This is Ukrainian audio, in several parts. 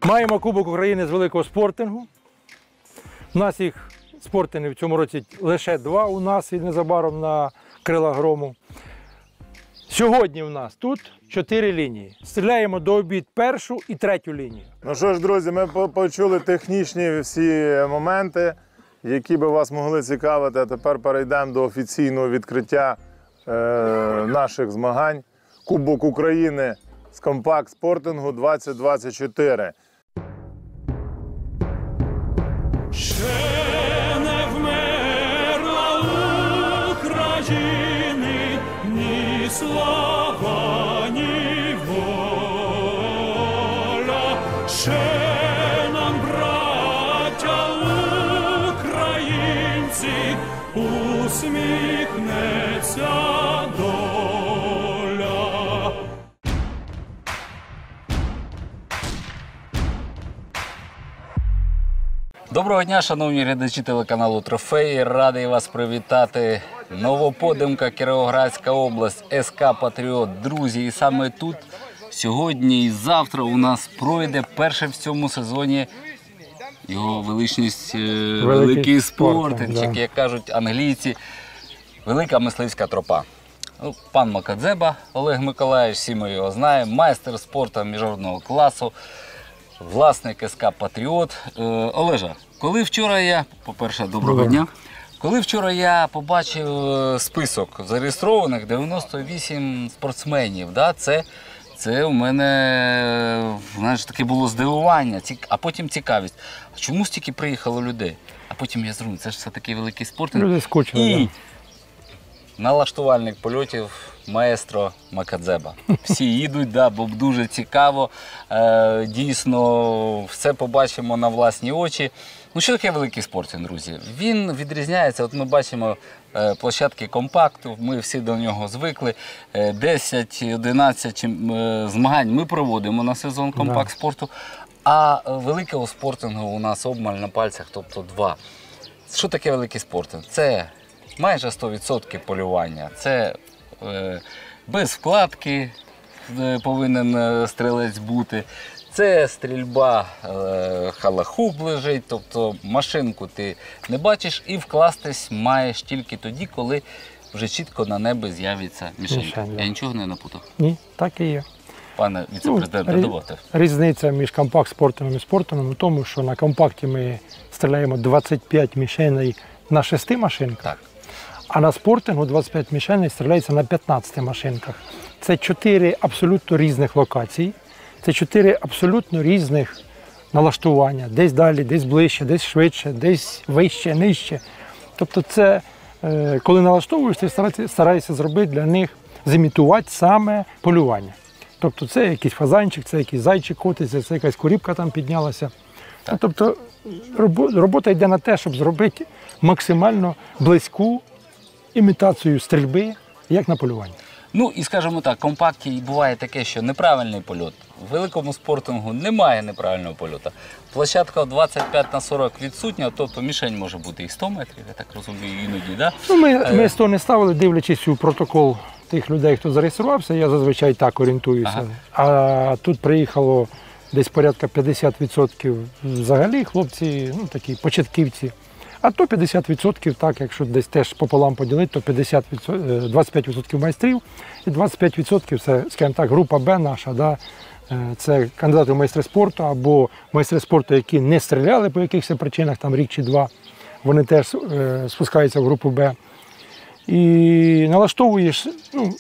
Маємо Кубок України з великого спортингу. У нас їх спортингів в цьому році лише 2 у нас і незабаром на Крилах Грому. Сьогодні в нас тут 4 лінії. Стріляємо до обід першу і третю лінію. Ну що ж, друзі, ми почули технічні всі моменти, які би вас могли цікавити. А тепер перейдемо до офіційного відкриття наших змагань. Кубок України з компакт-спортингу 2024. Ще не вмерла України ні слава, ні воля. Ще нам, браття українці, усміхнеться доля. Доброго дня, шановні глядачі телеканалу Трофеї. Радий вас привітати. Новоподимка, Кіровоградська область, СК Патріот. Друзі, і саме тут сьогодні і завтра у нас пройде перший в цьому сезоні його величність великий спортинг, як кажуть англійці, велика мисливська тропа. Пан Макадзеба Олег Миколаївич, всі ми його знаємо, майстер спорту міжнародного класу, власник СК Патріот. Олежа, коли вчора я, по-перше, доброго дня, коли вчора я побачив список зареєстрованих 98 спортсменів, да, це у мене, знаєш, таке було здивування, а потім цікавість. А чому стільки приїхало людей? А потім я зрозумів, це ж все-таки великий спортинг. Люди скучили. І налаштувальник польотів маестро Макадзеба. Всі їдуть, да, бо дуже цікаво. Дійсно, все побачимо на власні очі. Ну, що таке великий спортинг, друзі? Він відрізняється, от ми бачимо площадки компакту, ми всі до нього звикли. 10-11 змагань ми проводимо на сезон компакт-спорту, а великого спортингу у нас обмаль на пальцях, тобто 2. Що таке великий спортинг? Це майже 100% полювання, це без вкладки повинен стрілець бути. Це стрільба халахуп лежить, тобто машинку ти не бачиш і вкластись маєш тільки тоді, коли вже чітко на небі з'явиться мішенька. Я нічого не напутав? Ні, так і є. Пане віце-президент, додавайте. Різниця між компакт-спортингом і спортингом у тому, що на компакті ми стріляємо 25 мішеней на 6 машинках. Так. А на спортингу 25 мішеней стріляється на 15 машинках. Це 4 абсолютно різних локації, це 4 абсолютно різних налаштування, десь далі, десь ближче, десь швидше, десь вище, нижче. Тобто це, коли налаштовуєш, ти стараєшся зробити для них, зімітувати саме полювання. Тобто це якийсь фазанчик, це якийсь зайчик котиться, це якась куріпка там піднялася. Ну, тобто робота йде на те, щоб зробити максимально близьку імітацію стрільби, як на полюванні. Ну і скажімо так, в компакті буває таке, що неправильний польот. В великому спортингу немає неправильного польоту. Площадка 25 на 40 відсутня, тобто мішень може бути і 100 метрів, я так розумію, іноді, да? Ну, ми 100 не ставили, дивлячись у протокол тих людей, хто зареєструвався, я зазвичай так орієнтуюся. А тут приїхало десь порядка 50% взагалі хлопці, ну такі початківці. А то 50%, так, якщо десь теж пополам поділити, то 25% майстрів і 25% це, скажімо так, група Б наша, да, це кандидати в майстри спорту або майстри спорту, які не стріляли по якихось причинах, там рік чи два, вони теж спускаються в групу Б. І налаштовуєш, ну,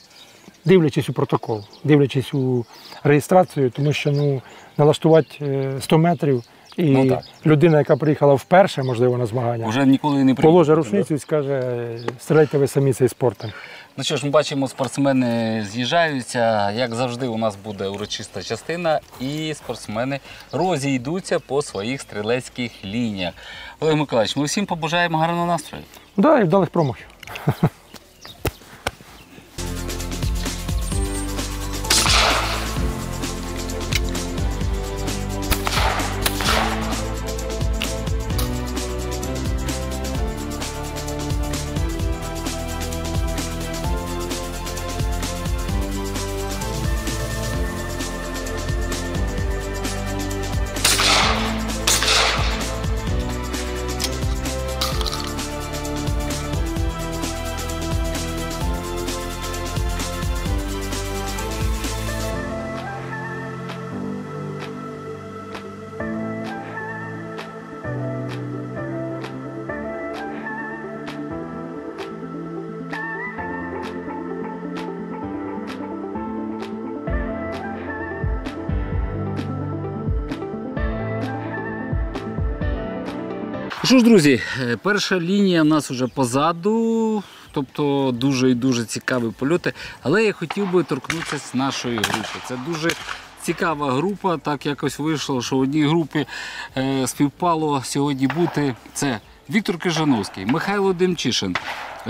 дивлячись у протокол, дивлячись у реєстрацію, тому що ну, налаштувати 100 метрів і Ну, людина, яка приїхала вперше, можливо, на змагання, Вже ніколи не приїхав. положить рушницю і скаже, стріляйте ви самі цей спортом. Ну що ж, ми бачимо, спортсмени з'їжджаються. Як завжди, у нас буде урочиста частина, і спортсмени розійдуться по своїх стрілецьких лініях. Олег Миколаївич, ми всім побажаємо гарного настрою. Так, да, і вдалих промахів. Що ж, друзі, перша лінія в нас вже позаду, тобто дуже і дуже цікаві польоти. Але я хотів би торкнутися з нашої групи. Це дуже цікава група, так якось вийшло, що в одній групі співпало сьогодні бути це Віктор Крижановський, Михайло Демчишин,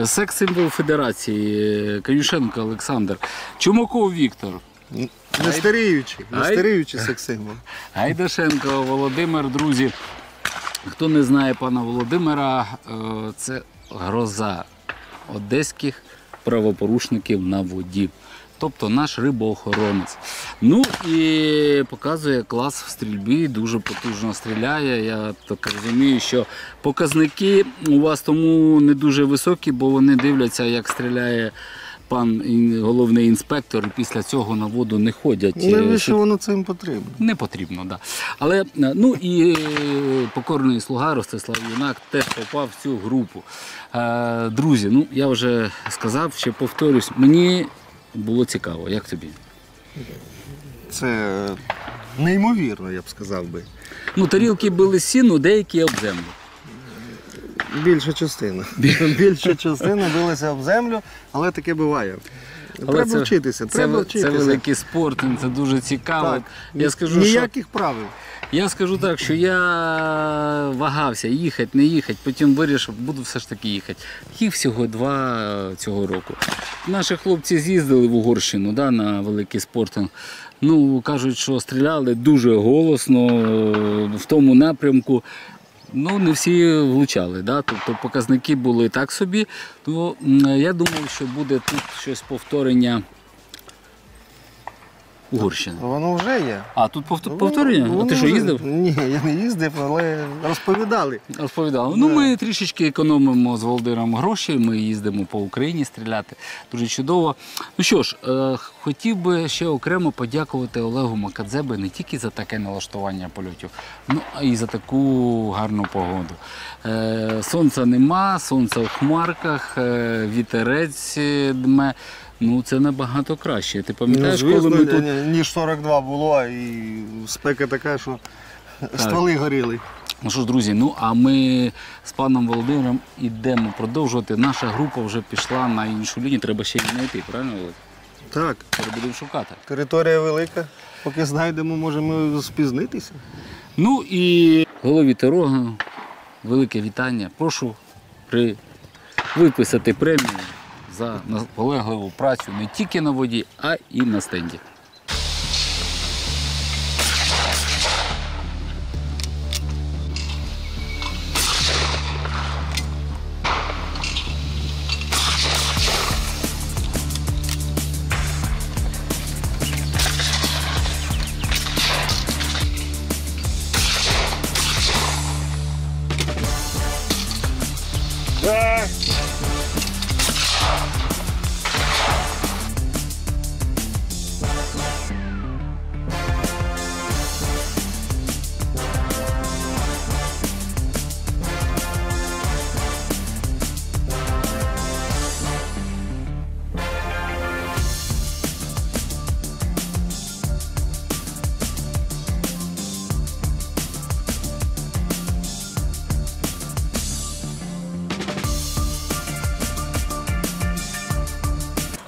секс-символ Федерації, Канюшенко Олександр, Чумаков Віктор. Не старіючий секс-символ. Гайдашенко Володимир, друзі. Хто не знає пана Володимира, це гроза одеських правопорушників на воді. Тобто наш рибоохоронець. Ну і показує клас в стрільбі, дуже потужно стріляє. Я так розумію, що показники у вас тому не дуже високі, бо вони дивляться, як стріляє пан головний інспектор, і після цього на воду не ходять. Навіщо воно цим потрібно? Не потрібно, так. Да. Але, ну і покорний слуга Ростислав Юнак теж попав в цю групу. Друзі, ну я вже сказав, ще повторюсь, мені було цікаво. Як тобі? Це неймовірно, я б сказав би. Ну, тарілки били сіну, деякі об землю. Більша частина. Більша частина билася об землю, але таке буває. Треба вчитися, треба вчитися. Це великий спорт, це дуже цікаво. Так. Я скажу, Ніяких правил. Я скажу так, що я вагався, їхати, не їхати, потім вирішив, буду все ж таки їхати. Їх всього 2 цього року. Наші хлопці з'їздили в Угорщину, да, на великий спортинг. Ну, кажуть, що стріляли дуже голосно в тому напрямку. Ну, не всі влучали, да? Тобто показники були так собі. То я думав, що буде тут щось повторення Угорщини. Воно вже є. А, тут повторення? А ти що, їздив? Ні, я не їздив, але розповідали. Розповідали. Ну, ми трішечки економимо з Володимиром гроші, ми їздимо по Україні стріляти. Дуже чудово. Ну що ж, хотів би ще окремо подякувати Олегу Макадзебе не тільки за таке налаштування польотів, ну, а й за таку гарну погоду. Сонця нема, сонце в хмарках, вітерець дме. Ну, це набагато краще. Ти пам'ятаєш, звісно, коли ми тут... ніж 42 було, і спека така, що стволи горіли. Ну що ж, друзі, ну а ми з паном Володимиром йдемо продовжувати. Наша група вже пішла на іншу лінію, треба ще її знайти, правильно, Володь? Так, Тепер будемо шукати. територія велика. Поки знайдемо, можемо спізнитися. Ну і голові Торога, велике вітання. Прошу виписати премію за наполегливу працю не тільки на воді, а і на стенді.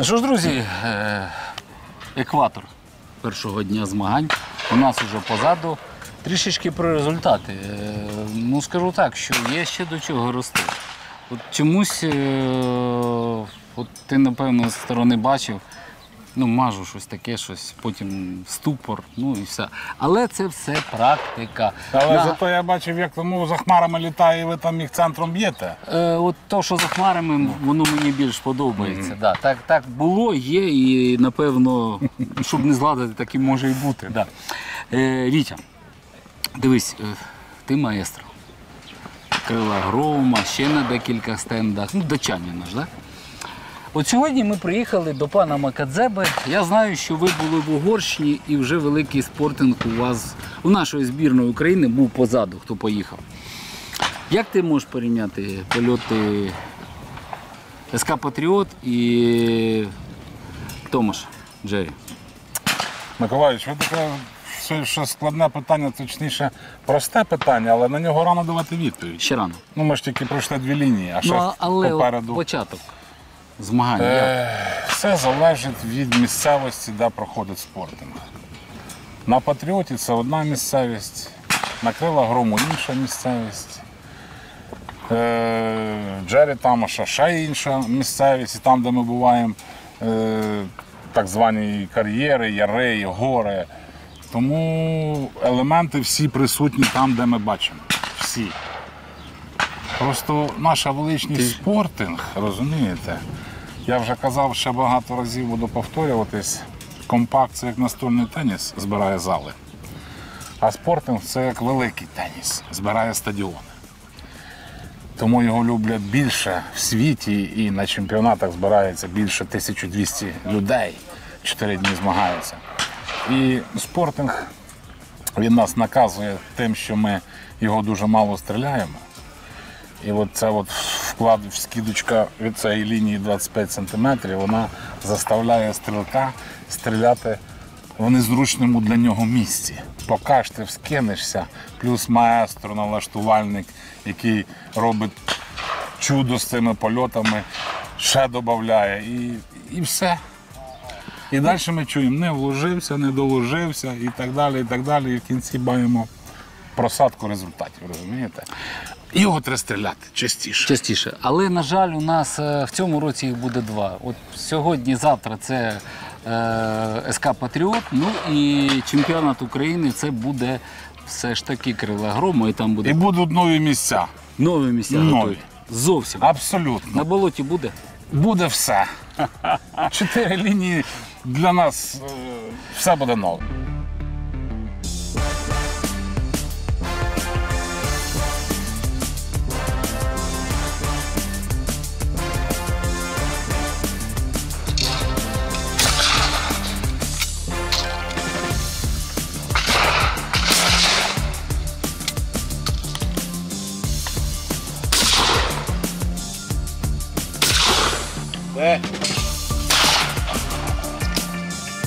Що ж, друзі, екватор першого дня змагань у нас вже позаду. Трішечки про результати. Ну, скажу так, що є ще до чого рости. От чомусь, от ти, напевно, з сторони бачив, ну, мажу щось таке, щось, потім ступор, ну і все. Але це все практика. Але зато я бачив, як тому за хмарами літає, і ви там їх центром б'єте. От то, що за хмарами, воно мені більш подобається. Да. Так було, є, і напевно, щоб не зладити, так і може і бути. Да. Вітя, дивись, ти маестро. Крила Грома, ще на декілька стендах, ну, датчанин наш, да? От сьогодні ми приїхали до пана Макадзеби. Я знаю, що ви були в Угорщині і вже великий спортинг у вас, у нашої збірної України був позаду, хто поїхав. Як ти можеш порівняти польоти СК Патріот і Томаш Джері? Миколаївич, ви таке що складне питання, точніше, просте питання, але на нього рано давати відповідь. Ще рано. Ну, ми ж тільки пройшли 2 лінії, а ще Ну, але попереду. от початок змагання. Все залежить від місцевості, де проходить спортинг. На Патріоті це одна місцевість, на Крила Грому інша місцевість. Джері Тамаша ще інша місцевість, і там, де ми буваємо, так звані кар'єри, яри, гори. Тому елементи всі присутні там, де ми бачимо. Всі. Просто наша величність спортинг, розумієте? Я вже казав, ще багато разів буду повторюватись. Компакт – це як настольний теніс, збирає зали. А спортинг – це як великий теніс, збирає стадіони. Тому його люблять більше в світі, і на чемпіонатах збирається більше 1200 людей. 4 дні змагаються. І спортинг, він нас наказує тим, що ми його дуже мало стріляємо. І от це от вклад, скидочка від цієї лінії 25 см, вона заставляє стрілка стріляти в незручному для нього місці. Поки ж ти вскинешся, плюс маестро, налаштувальник, який робить чудо з цими польотами, ще додає і все. І далі ми чуємо, не вложився, не доложився і так далі, і так далі. І в кінці маємо просадку результатів, розумієте? Його треба стріляти частіше. Але, на жаль, у нас в цьому році їх буде 2. От сьогодні-завтра це СК Патріот, ну і чемпіонат України це буде все ж таки Крила Грома, і там буде І будуть нові місця. нові місця Нові. готові. Зовсім. Абсолютно. На болоті буде? Буде все. 4 лінії для нас, все буде нове.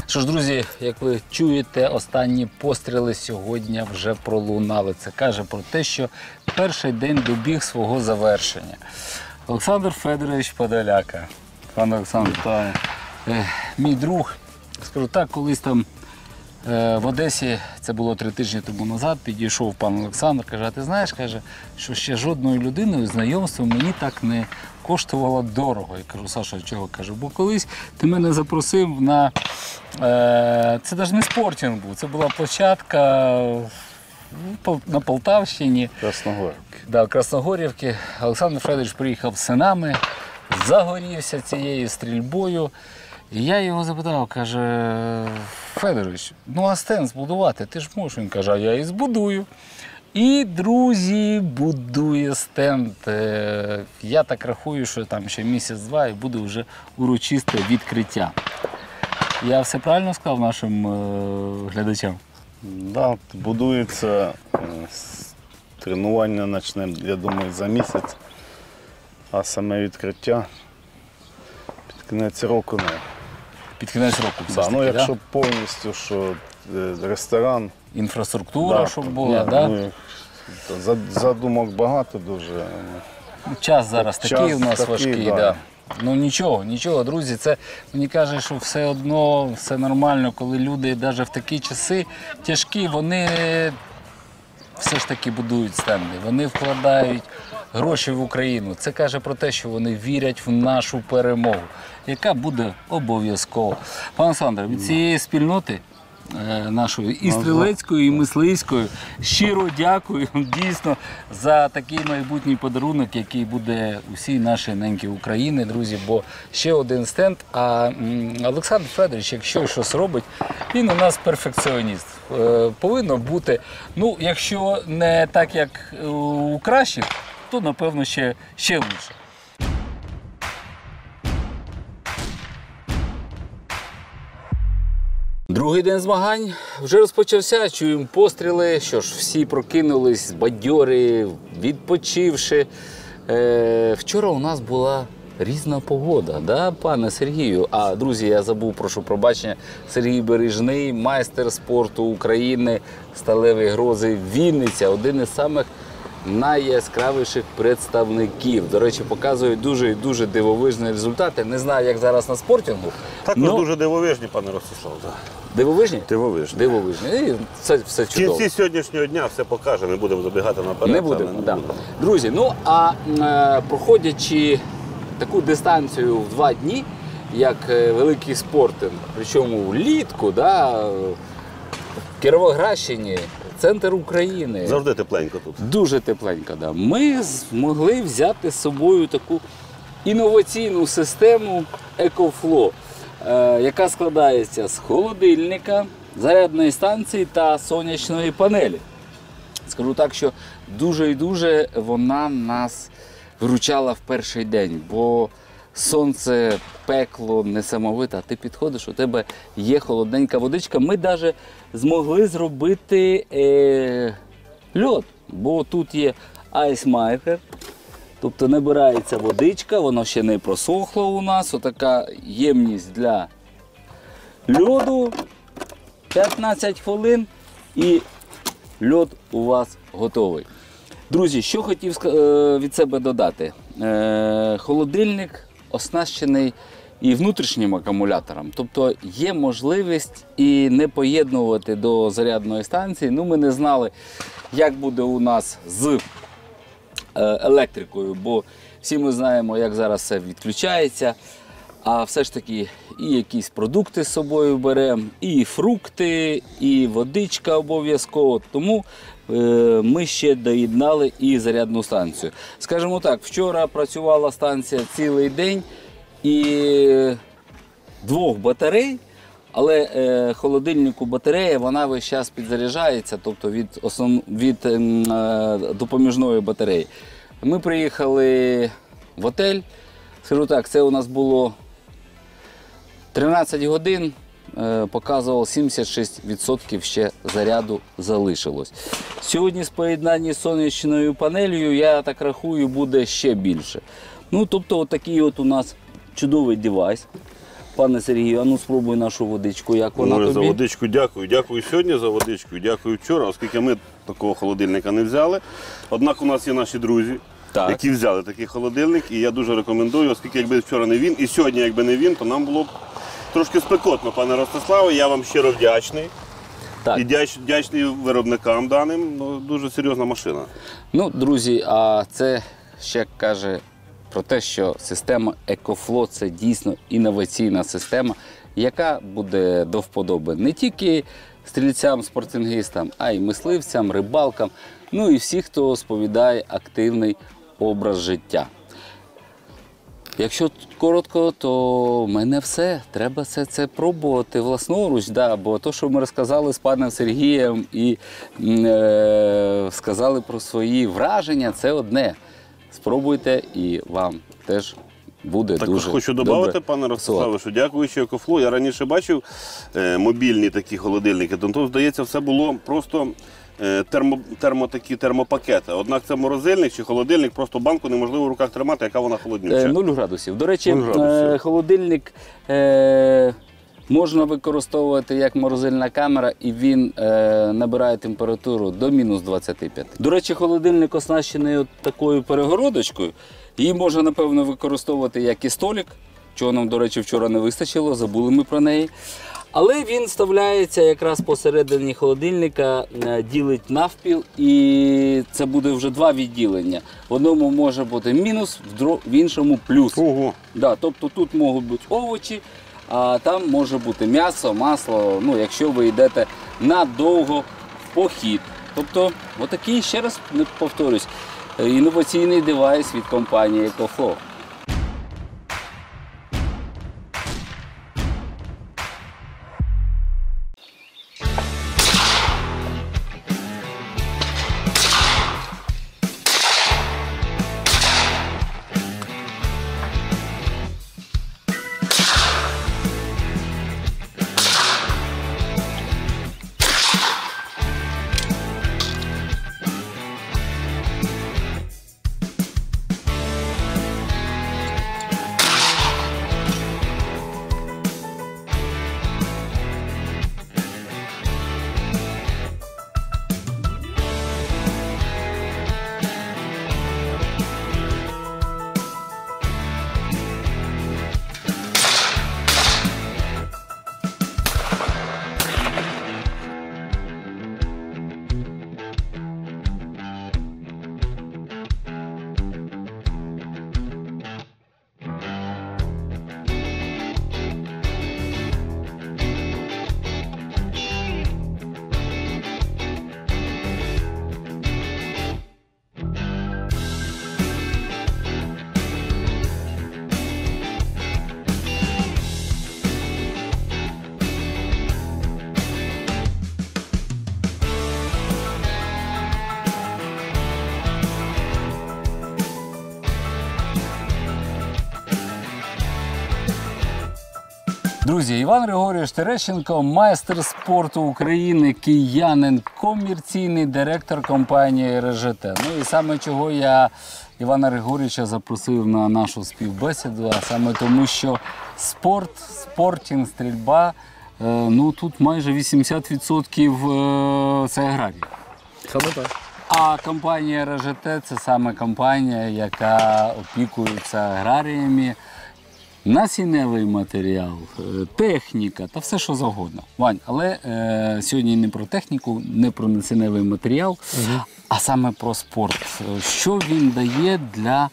Що Що ж, друзі, як ви чуєте, останні постріли сьогодні вже пролунали. Це каже про те, що перший день добіг свого завершення. Олександр Федорович Подоляка. Пане Олександр, мій друг, скажу так, колись там в Одесі, це було 3 тижні тому назад, підійшов пан Олександр, каже, а ти знаєш, каже, що ще жодною людиною знайомство мені так не коштувало дорого. Я кажу, Саша, чого? Кажу, бо колись ти мене запросив на, це навіть не спортинг був, це була площадка на Полтавщині. Красногорівки. Да, Красногорівки. Олександр Федорович приїхав з синами, загорівся цією стрільбою. І я його запитав, каже, Федорович, ну а стенд збудувати, ти ж можеш? Він каже, а я і збудую. І, друзі, будує стенд. Я так рахую, що там ще місяць-два і буде вже урочисте відкриття. Я все правильно сказав нашим глядачам? Да, будується, тренування почнемо, я думаю, за місяць, а саме відкриття під кінець року не. Під кінець року все Да, ж ну, таки, якщо да? повністю, що ресторан. Інфраструктура, щоб була, ні, да? ну, задумок багато дуже. Час зараз Час такий у нас такий, важкий. да. Да. Ну нічого, друзі, це мені каже, що все одно, все нормально, коли люди навіть в такі часи тяжкі, вони все ж таки будують стенди, вони вкладають гроші в Україну. Це каже про те, що вони вірять в нашу перемогу, яка буде обов'язково. Пане Олександре, від цієї спільноти нашої і стрілецької, і мисливської щиро дякую дійсно за такий майбутній подарунок, який буде усій нашій неньки України, друзі, бо ще один стенд, а Олександр Федорович, якщо щось робить, він у нас перфекціоніст. Повинно бути, ну, якщо не так, як у кращих, то, напевно, ще лучше. Другий день змагань вже розпочався, чуємо постріли, що ж всі прокинулись, бадьорі, відпочивши. Вчора у нас була різна погода, да, пане Сергію? А, друзі, я забув, прошу пробачення, Сергій Бережний, майстер спорту України, сталеві грози Вінниця, один із самих найяскравіших представників. До речі, показують дуже дивовижні результати. Не знаю, як зараз на спортингу. Також дуже дивовижні, пане Ростислав. Да. Дивовижні? Дивовижні. Дивовижні. І все В чудово. кінці сьогоднішнього дня все покажемо, не будемо забігати наперед. Не будемо, да. Друзі, ну а проходячи таку дистанцію в 2 дні, як великий спортинг, причому влітку, да, в Кіровоградщині, центр України. Завжди тепленько тут. Дуже тепленько, да. Ми змогли взяти з собою таку інноваційну систему EcoFlow, яка складається з холодильника, зарядної станції та сонячної панелі. Скажу так, що дуже і дуже вона нас виручала в перший день, бо сонце, пекло несамовите, а ти підходиш, у тебе є холодненька водичка. Ми навіть змогли зробити льод, бо тут є айсмайкер, тобто набирається водичка, воно ще не просохло у нас, отака ємність для льоду, 15 хвилин і льод у вас готовий. Друзі, що хотів від себе додати. Холодильник оснащений і внутрішнім акумулятором. Тобто є можливість і не поєднувати до зарядної станції. Ну, ми не знали, як буде у нас з електрикою, бо всі ми знаємо, як зараз все відключається. А все ж таки і якісь продукти з собою беремо, і фрукти, і водичка обов'язково. Тому ми ще доєднали і зарядну станцію. Скажімо так, вчора працювала станція цілий день і 2 батарей, але холодильнику батарея, вона весь час підзаряджається, тобто від допоміжної батареї. Ми приїхали в готель, скажу так, це у нас було 13 годин, показував 76% ще заряду залишилось. Сьогодні з поєднанні з сонячною панелью, я так рахую, буде ще більше. Ну, тобто, отакий от у нас чудовий девайс. Пане Сергію, а ну спробуй нашу водичку, як вона Ой, за тобі? водичку дякую. Дякую сьогодні за водичку, дякую вчора, оскільки ми такого холодильника не взяли. Однак у нас є наші друзі, Так. які взяли такий холодильник, і я дуже рекомендую, оскільки якби вчора не він, і сьогодні якби не він, то нам було б трошки спекотно, пане Ростиславе. Я вам щиро вдячний. Так. І вдячний виробникам даним. Ну, дуже серйозна машина. Ну, друзі, а це ще каже про те, що система EcoFlow – це дійсно інноваційна система, яка буде до вподоби не тільки стрільцям, спортингістам, а й мисливцям, рибалкам, ну і всіх, хто сповідає активний образ життя. Якщо коротко, то в мене все. Треба це пробувати власноруч, да, бо то, що ми розказали з паном Сергієм і сказали про свої враження, це одне. Спробуйте і вам теж буде Також дуже хочу добре. додати, пане Ростиславе, що дякуючи EcoFlow, я раніше бачив мобільні такі холодильники, то, здається, все було просто термопакети. Однак це морозильник чи холодильник, просто банку неможливо в руках тримати, яка вона холоднюча. 0 градусів. До речі, 0 градусів. холодильник можна використовувати як морозильна камера, і він набирає температуру до мінус 25. До речі, холодильник оснащений от такою перегородочкою. Її можна, напевно, використовувати як і столик, чого нам, до речі, вчора не вистачило, забули ми про неї. Але він вставляється якраз посередині холодильника, ділить навпіл, і це буде вже два відділення. В одному може бути мінус, в іншому плюс. Ого. Да, тобто тут можуть бути овочі, а там може бути м'ясо, масло, ну, якщо ви йдете надовго в похід. Тобто, отакий, ще раз повторюсь, інноваційний девайс від компанії EcoFlow. Друзі, Іван Григорійович Терещенко, майстер спорту України, киянин, комерційний директор компанії РЖТ. Ну і саме чого я Івана Григорійовича запросив на нашу співбесіду, а саме тому, що спорт, спортінг, стрільба, ну тут майже 80% це аграрії. Саме так. А компанія РЖТ – це саме компанія, яка опікується аграріями. Насінневий матеріал, техніка та все, що завгодно. Вань, але сьогодні не про техніку, не про насінневий матеріал, а саме про спорт. Що він дає для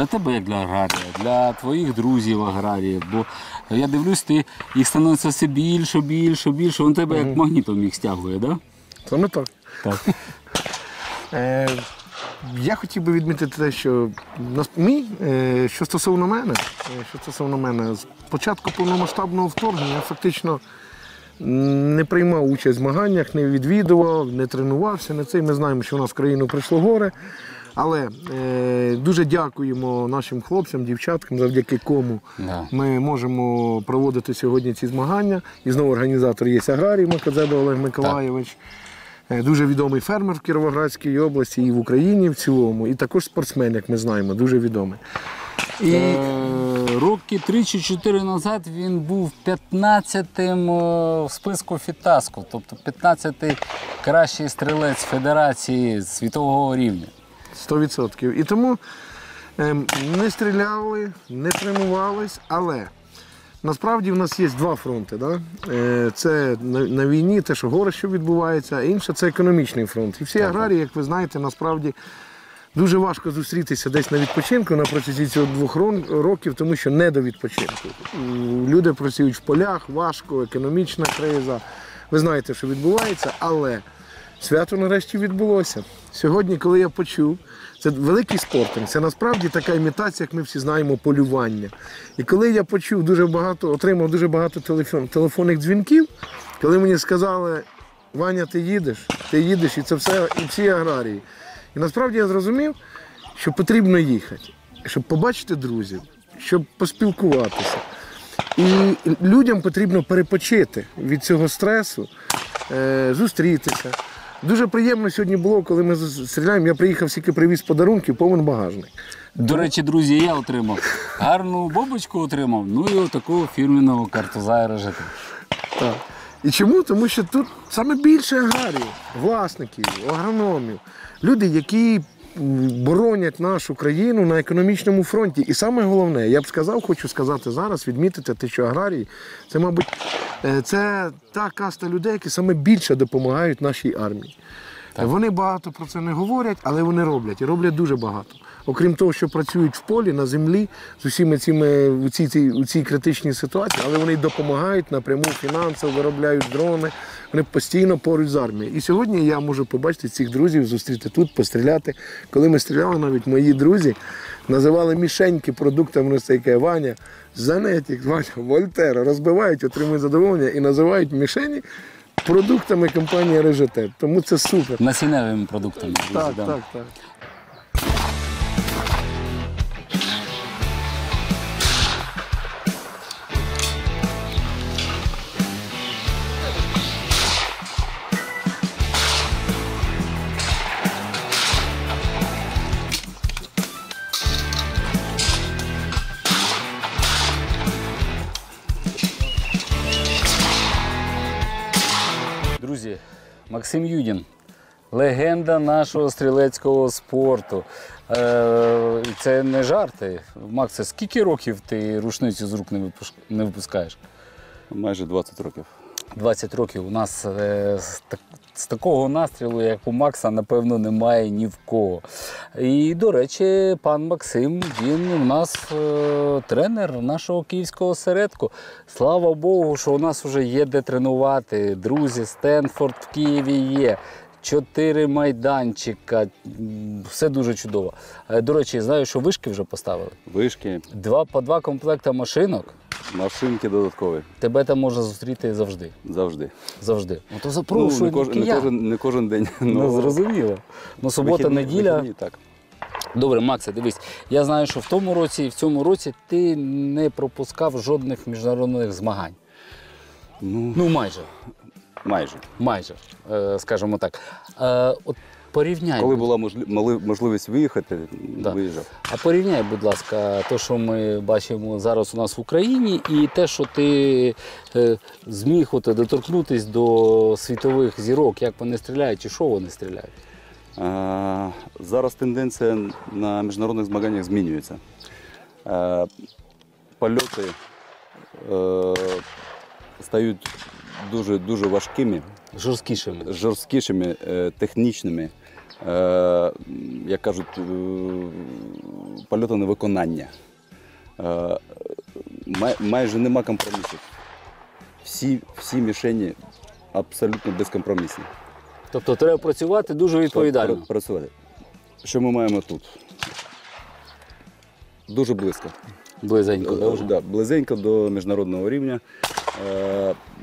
тебе, як для аграрія, для твоїх друзів аграріїв? Бо я дивлюсь, їх становиться все більше, більше, більше. Він тебе як магнітом їх стягує, так? Да? Саме так. Так. Я хотів би відмітити те, що що стосовно мене, з початку повномасштабного вторгнення я фактично не приймав участь в змаганнях, не відвідував, не тренувався. Ми знаємо, що у нас в країну прийшло горе. Але дуже дякуємо нашим хлопцям, дівчаткам, завдяки кому ми можемо проводити сьогодні ці змагання. І знову організатор є аграрій Макадзеба Олег Миколайович. Дуже відомий фермер в Кіровоградській області і в Україні в цілому. І також спортсмен, як ми знаємо, дуже відомий. І роки 3 чи 4 назад він був 15-тим в списку Фітаску, тобто 15-й кращий стрілець Федерації світового рівня. 100%. І тому не стріляли, не тренувались, але насправді в нас є два фронти. Да? Це на війні, те, що горе, що відбувається, а інше – це економічний фронт. І всі аграрії, як ви знаєте, насправді дуже важко зустрітися десь на відпочинку на протязі цих 2 років, тому що не до відпочинку. Люди працюють в полях, важко, економічна криза. Ви знаєте, що відбувається, але свято нарешті відбулося. Сьогодні, коли я почув, це великий спортинг, це насправді така імітація, як ми всі знаємо, полювання. І коли я почув отримав дуже багато телефонних дзвінків, коли мені сказали: Ваня, ти їдеш, і це все, і всі аграрії. І насправді я зрозумів, що потрібно їхати, щоб побачити друзів, щоб поспілкуватися. І людям потрібно перепочити від цього стресу, зустрітися. Дуже приємно сьогодні було, коли ми стріляємо, я приїхав, тільки привіз подарунків, повен багажник. До речі, друзі, я отримав гарну бобочку отримав, ну і отаку фірменного картуза РЖТ. Так. І чому? Тому що тут саме більше аграріїв, власників, агрономів, люди, які боронять нашу країну на економічному фронті. І саме головне, я б сказав, хочу сказати зараз, відмітити те, що аграрії, це, мабуть, це та каста людей, які саме більше допомагають нашій армії. Так. Вони багато про це не говорять, але вони роблять, і роблять дуже багато. Окрім того, що працюють в полі, на землі, з усіма цими, у цій критичній ситуації, але вони допомагають напряму фінансово, виробляють дрони, вони постійно поруч з армією. І сьогодні я можу побачити цих друзів, зустріти тут, постріляти. Коли ми стріляли, навіть мої друзі називали мішеньки продуктами, ось таке: Ваня, Занетік, Ваня, Вольтера, розбивають, отримують задоволення і називають мішені продуктами компанії РЖТ. Тому це супер. Насінневими продуктами. Так. Друзі, Максим Юдін, легенда нашого стрілецького спорту. Це не жарти. Максе, скільки років ти рушницю з рук не випускаєш? Майже 20 років. 20 років. У нас з такого настрілу, як у Макса, напевно, немає ні в кого. І, до речі, пан Максим, він у нас тренер нашого київського осередку. Слава Богу, що у нас вже є де тренувати. Друзі, Стенфорд в Києві є. 4 майданчика. Все дуже чудово. До речі, знаю, що вишки вже поставили. Вишки. По 2 комплекти машинок. Машинки додаткові. Тебе там можна зустріти завжди. Завжди. Завжди. Ну то запрошую. Не кожен день. Ну, зрозуміло. Ну, субота, неділя. Вихідні, так. Добре, Максе, дивись, я знаю, що в тому році і в цьому році ти не пропускав жодних міжнародних змагань. Ну майже. Майже, скажімо так. От порівняй. Коли була можливість виїхати, виїжджав. А порівняй, будь ласка, те, що ми бачимо зараз у нас в Україні, і те, що ти зміг доторкнутися до світових зірок, як вони стріляють і що вони стріляють. Зараз тенденція на міжнародних змаганнях змінюється. Польоти стають дуже важкими, жорсткішими, технічними, як кажуть, польоти на виконання. Майже нема компромісів. Всі мішені абсолютно безкомпромісні. Тобто треба працювати дуже відповідально. Працювати. Що ми маємо тут? Дуже близько. Близенько, дуже? Да, близенько до міжнародного рівня.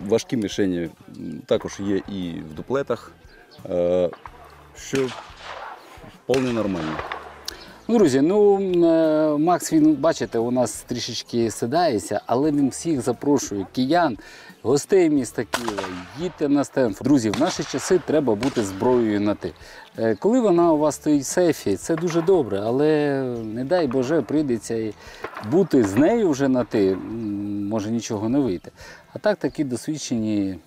Важкі мішені також є і в дуплетах, що вполне нормально. Ну, друзі, Макс, він, бачите, у нас трішечки сидається, але він всіх запрошує, киян, гостей міста Києва, їдьте на Стенфорд. Друзі, в наші часи треба бути зброєю на «ти». Коли вона у вас стоїть в сейфі, це дуже добре, але, не дай Боже, прийдеться і бути з нею вже на «ти», може нічого не вийти. А так, такі досвідчені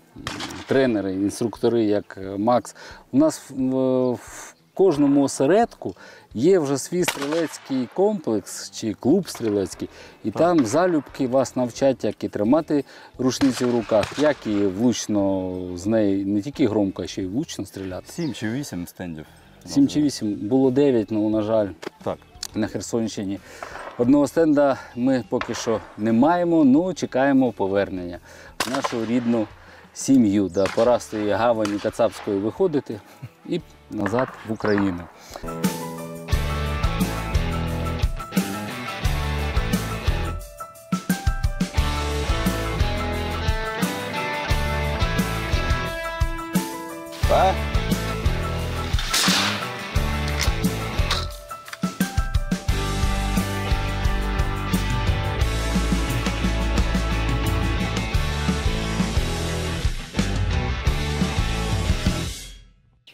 тренери, інструктори, як Макс, у нас в кожному осередку є вже свій стрілецький комплекс чи клуб стрілецький, і там залюбки вас навчать, як і тримати рушницю в руках, як і влучно з неї не тільки громко, а ще й влучно стріляти. 7 чи 8 стендів. 7 чи 8, було 9, але, на жаль, Так. на Херсонщині. Одного стенда ми поки що не маємо, але чекаємо повернення в нашу рідну сім'ю. Да, пора з тієї гавані кацапської виходити і назад в Україну. Так.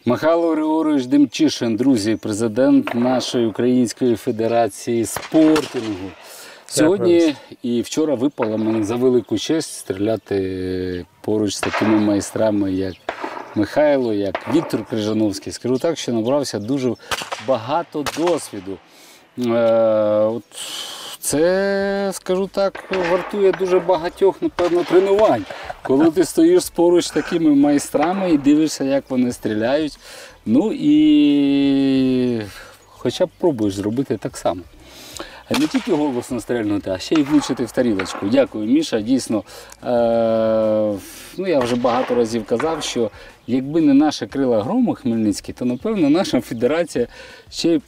Михайло Григорович Демчишин, друзі, президент нашої Української Федерації спортингу. Сьогодні і вчора випало мені за велику честь стріляти поруч з такими майстрами, як Михайло, як Віктор Крижановський. Скажу так, що набрався дуже багато досвіду. Це, скажу так, вартує дуже багатьох, напевно, тренувань. Коли ти стоїш поруч з такими майстрами і дивишся, як вони стріляють, ну і хоча б пробуєш зробити так само. А не тільки голосно стрельнути, а ще й влучити в тарілочку. Дякую, Міша. Дійсно, я вже багато разів казав, що якби не наші крила грому Хмельницькі, то, напевно, наша федерація ще б,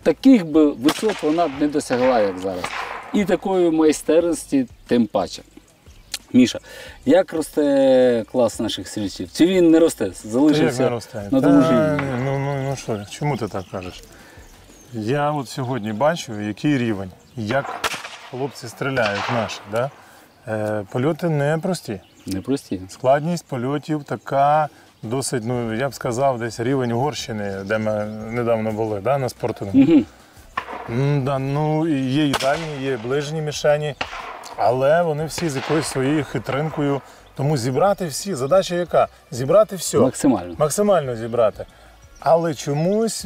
таких би висот вона б не досягла, як зараз. І такої майстерності тим паче. Міша, як росте клас наших стрільців? Чи він не росте? Залишився на тому ж рівні? Ну що, чому ти так кажеш? Я от сьогодні бачу, який рівень, як хлопці стріляють наші. Да? Польоти непрості. Непрості. Складність польотів така досить, я б сказав, десь рівень Угорщини, де ми недавно були, да, на спортингу. Є і дальні, є ближні мішені, але вони всі з якоюсь своєю хитринкою. Тому зібрати всі, задача яка? Зібрати все. Максимально. Максимально зібрати. Але чомусь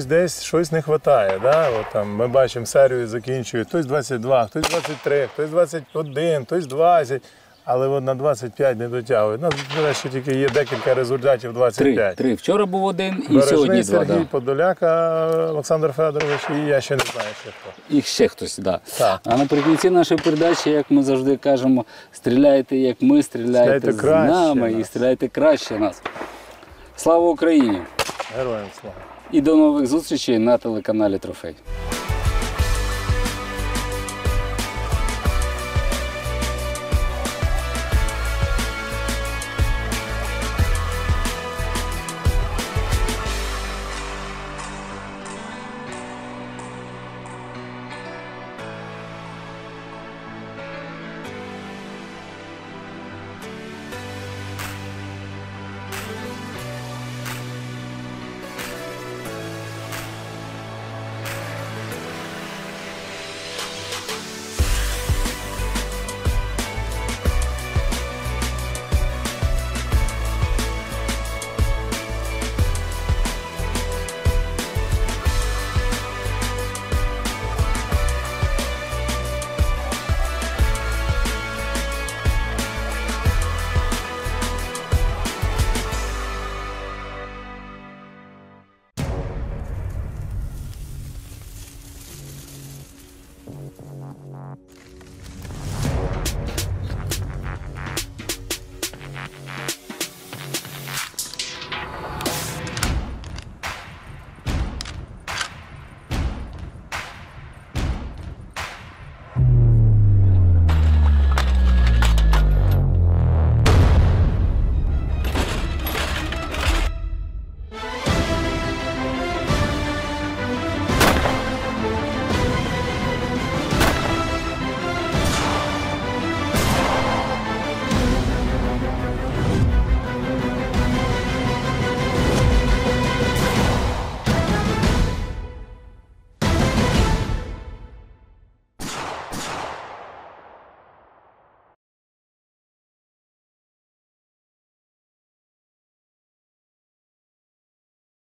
десь щось не вистачає. Да? От там ми бачимо, серію закінчує, хтось 22, хтось 23, хтось 21, хтось 20. Але от на 25 не дотягує. Ну, до речі, тільки є декілька результатів 25. Три. Вчора був один і Бережний сьогодні два. Сергій, Подоляка, Олександр Федорович і я ще не знаю, ще хто. І ще хтось, так. Так. А наприкінці нашої передачі, як ми завжди кажемо, стріляйте, як ми, стріляйте з нами і стріляйте краще нас. Слава Україні! Героям слава! І до нових зустрічей на телеканалі Трофей.